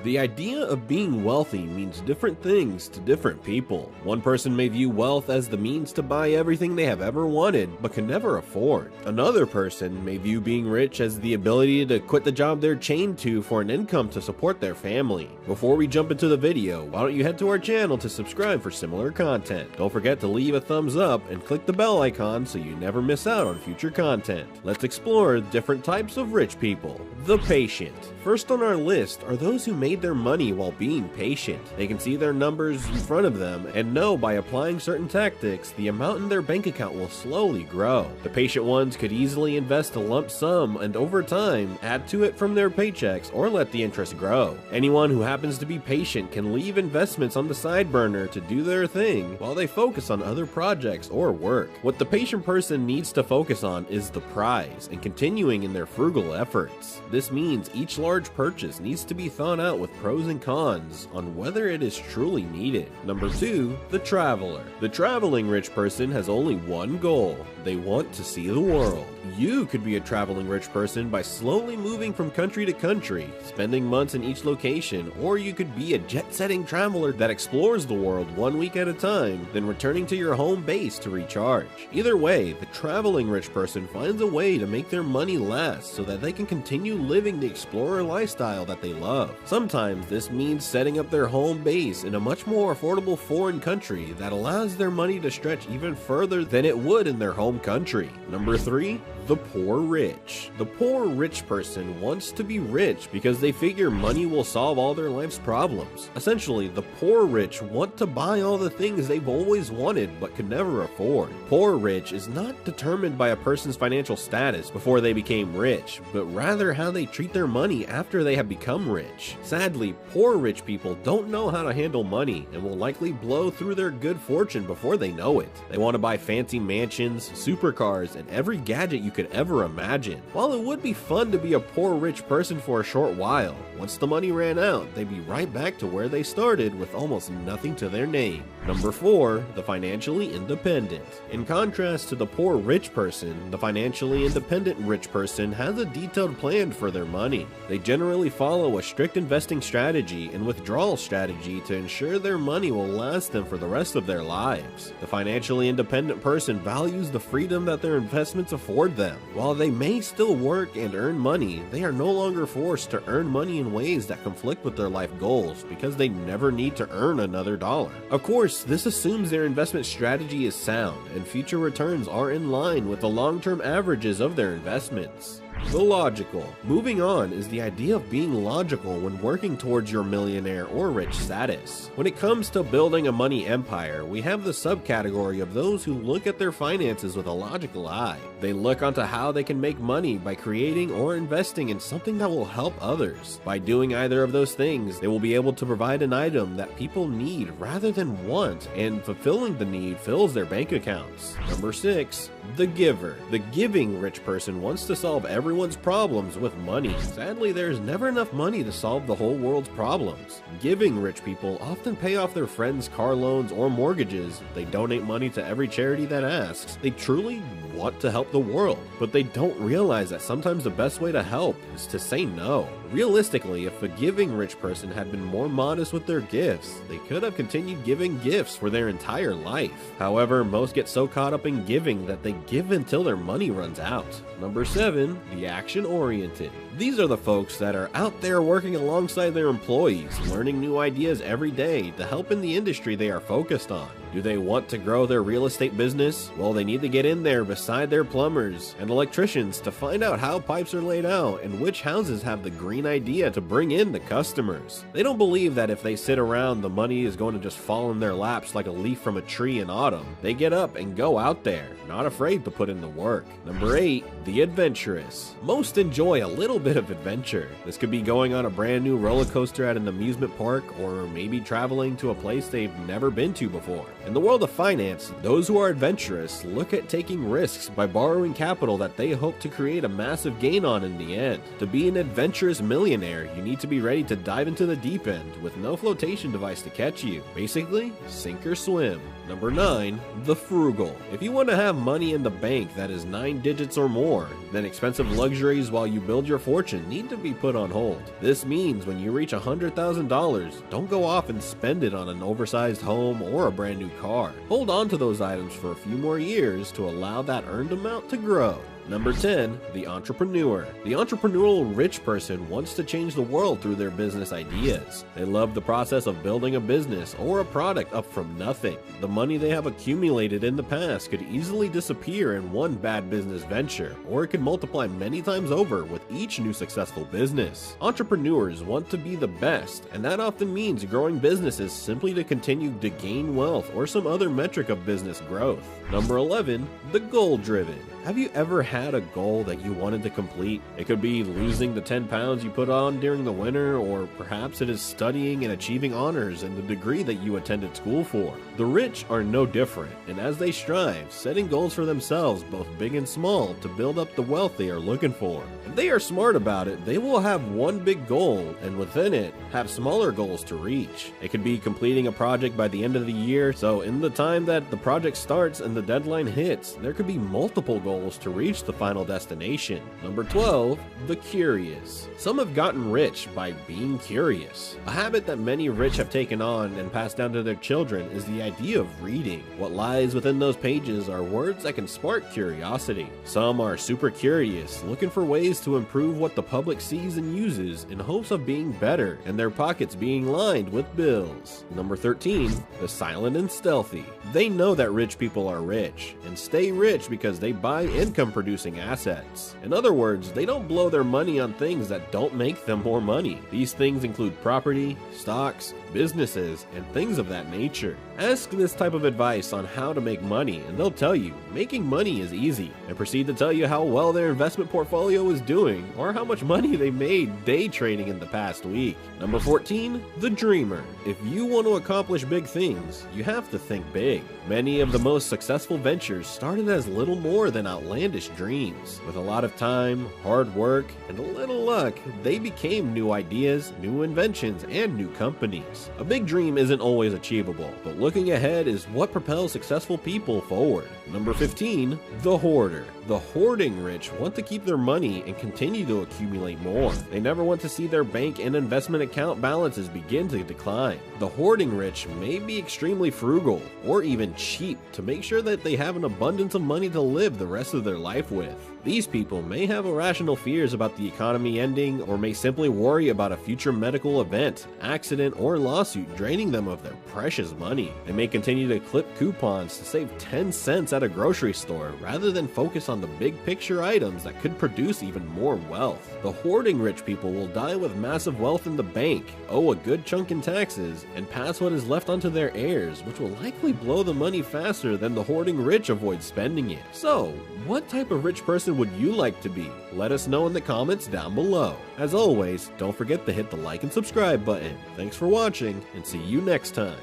The idea of being wealthy means different things to different people. One person may view wealth as the means to buy everything they have ever wanted but can never afford. Another person may view being rich as the ability to quit the job they're chained to for an income to support their family. Before we jump into the video, why don't you head to our channel to subscribe for similar content. Don't forget to leave a thumbs up and click the bell icon so you never miss out on future content. Let's explore different types of rich people. The patient. First on our list are those who made their money while being patient. They can see their numbers in front of them and know by applying certain tactics, the amount in their bank account will slowly grow. The patient ones could easily invest a lump sum and over time, add to it from their paychecks or let the interest grow. Anyone who happens to be patient can leave investments on the side burner to do their thing while they focus on other projects or work. What the patient person needs to focus on is the prize and continuing in their frugal efforts. This means each large purchase needs to be thought out with pros and cons on whether it is truly needed. Number 2, the traveler. The traveling rich person has only one goal. They want to see the world. You could be a traveling rich person by slowly moving from country to country, spending months in each location, or you could be a jet-setting traveler that explores the world 1 week at a time, then returning to your home base to recharge. Either way, the traveling rich person finds a way to make their money last so that they can continue living the explorer lifestyle that they love. Sometimes this means setting up their home base in a much more affordable foreign country that allows their money to stretch even further than it would in their home country. Number 3, the poor rich. The poor rich person wants to be rich because they figure money will solve all their life's problems. Essentially, the poor rich want to buy all the things they've always wanted but could never afford. Poor rich is not determined by a person's financial status before they became rich, but rather how they treat their money after they have become rich. Sadly, poor rich people don't know how to handle money and will likely blow through their good fortune before they know it. They want to buy fancy mansions, supercars, and every gadget you could ever imagine. While it would be fun to be a poor rich person for a short while, once the money ran out, they'd be right back to where they started with almost nothing to their name. Number 4, the financially independent. In contrast to the poor rich person, the financially independent rich person has a detailed plan for their money. They generally follow a strict investing strategy and withdrawal strategy to ensure their money will last them for the rest of their lives. The financially independent person values the freedom that their investments afford them. While they may still work and earn money, they are no longer forced to earn money in ways that conflict with their life goals because they never need to earn another dollar. Of course, this assumes their investment strategy is sound and future returns are in line with the long-term averages of their investments. The logical. Moving on is the idea of being logical when working towards your millionaire or rich status. When it comes to building a money empire, we have the subcategory of those who look at their finances with a logical eye. They look onto how they can make money by creating or investing in something that will help others. By doing either of those things, they will be able to provide an item that people need rather than want, and fulfilling the need fills their bank accounts. Number 6, the giver. The giving rich person wants to solve everyone's problems with money. Sadly, there's never enough money to solve the whole world's problems. Giving rich people often pay off their friends' car loans or mortgages. They donate money to every charity that asks. They truly want to help the world, but they don't realize that sometimes the best way to help is to say no. Realistically, if a giving rich person had been more modest with their gifts, they could have continued giving gifts for their entire life. However, most get so caught up in giving that they give until their money runs out. Number 7, the action-oriented. These are the folks that are out there working alongside their employees, learning new ideas every day to help in the industry they are focused on. Do they want to grow their real estate business? Well, they need to get in there beside their plumbers and electricians to find out how pipes are laid out and which houses have the green idea to bring in the customers. They don't believe that if they sit around, the money is going to just fall in their laps like a leaf from a tree in autumn. They get up and go out there, not afraid to put in the work. Number 8, the adventurous. Most enjoy a little bit of adventure. This could be going on a brand new roller coaster at an amusement park, or maybe traveling to a place they've never been to before. In the world of finance, those who are adventurous look at taking risks by borrowing capital that they hope to create a massive gain on in the end. To be an adventurous millionaire, you need to be ready to dive into the deep end with no flotation device to catch you. Basically, sink or swim. Number 9, the frugal. If you want to have money in the bank that is 9 digits or more, then expensive luxuries while you build your fortune need to be put on hold. This means when you reach $100,000, don't go off and spend it on an oversized home or a brand new car. Hold on to those items for a few more years to allow that earned amount to grow. Number 10, the entrepreneur. The entrepreneurial rich person wants to change the world through their business ideas. They love the process of building a business or a product up from nothing. The money they have accumulated in the past could easily disappear in one bad business venture, or it could multiply many times over with each new successful business. Entrepreneurs want to be the best, and that often means growing businesses simply to continue to gain wealth or some other metric of business growth. Number 11, the goal-driven. Have you ever had a goal that you wanted to complete? It could be losing the 10 pounds you put on during the winter, or perhaps it is studying and achieving honors in the degree that you attended school for. The rich are no different, and as they strive, setting goals for themselves, both big and small, to build up the wealth they are looking for. If they are smart about it, they will have one big goal, and within it, have smaller goals to reach. It could be completing a project by the end of the year, so in the time that the project starts and the deadline hits, there could be multiple goals to reach the final destination. Number 12, the curious. Some have gotten rich by being curious. A habit that many rich have taken on and passed down to their children is the idea of reading. What lies within those pages are words that can spark curiosity. Some are super curious, looking for ways to improve what the public sees and uses in hopes of being better and their pockets being lined with bills. Number 13, the silent and stealthy. They know that rich people are rich and stay rich because they buy income producing assets. In other words, they don't blow their money on things that don't make them more money. These things include property, stocks, businesses, and things of that nature. Ask this type of advice on how to make money and they'll tell you making money is easy, and proceed to tell you how well their investment portfolio is doing or how much money they made day trading in the past week. Number 14, the dreamer. If you want to accomplish big things, you have to think big. Many of the most successful ventures started as little more than outlandish dreams. With a lot of time, hard work, and a little luck, they became new ideas, new inventions, and new companies. A big dream isn't always achievable, but looking ahead is what propels successful people forward. Number 15, the hoarder. The hoarding rich want to keep their money and continue to accumulate more. They never want to see their bank and investment account balances begin to decline. The hoarding rich may be extremely frugal or even cheap to make sure that they have an abundance of money to live the rest of their life with. These people may have irrational fears about the economy ending, or may simply worry about a future medical event, accident, or lawsuit draining them of their precious money. They may continue to clip coupons to save 10 cents at a grocery store rather than focus on the big picture items that could produce even more wealth. The hoarding rich people will die with massive wealth in the bank, owe a good chunk in taxes, and pass what is left onto their heirs, which will likely blow the money faster than the hoarding rich avoid spending it. So, what type of rich person would you like to be? Let us know in the comments down below. As always, don't forget to hit the like and subscribe button. Thanks for watching, and see you next time.